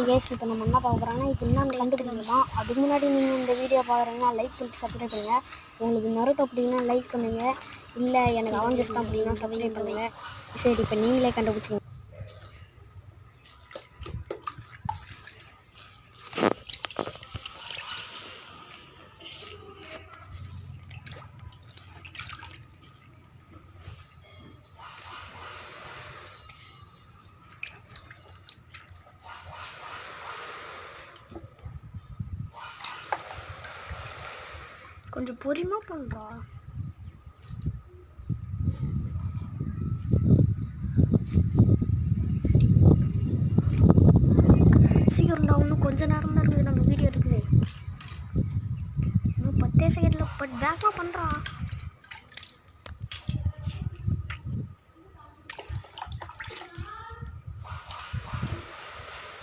Guys இப்போ நம்ம என்ன பார்க்க போகிறோம்னா இது என்னன்னு கண்டுபிடிக்கலாம். அதுக்கு முன்னாடி நீங்கள் இந்த வீடியோ பார்க்குறீங்கன்னா லைக் பண்ணிட்டு சப்ஸ்கிரைப் பண்ணுங்கள். உங்களுக்கு நருட்டோ அப்படின்னா லைக் பண்ணுங்கள், இல்லை எனக்கு அவஞ்சர்ஸ் தான் அப்படின்னா சப்ஸ்கிரைப் பண்ணுங்கள். சரி இப்போ நீங்களே கண்டுபிடிச்சிங்க. கொஞ்சம் பொறுமையாக பண்ணுறா. சீக்கிரம்டா, இன்னும் கொஞ்ச நேரம் தான் இருக்குது நம்ம வீடியோ இருக்குது. இன்னும் 10 செகண்டில் பட் பேக்காக பண்ணுறா.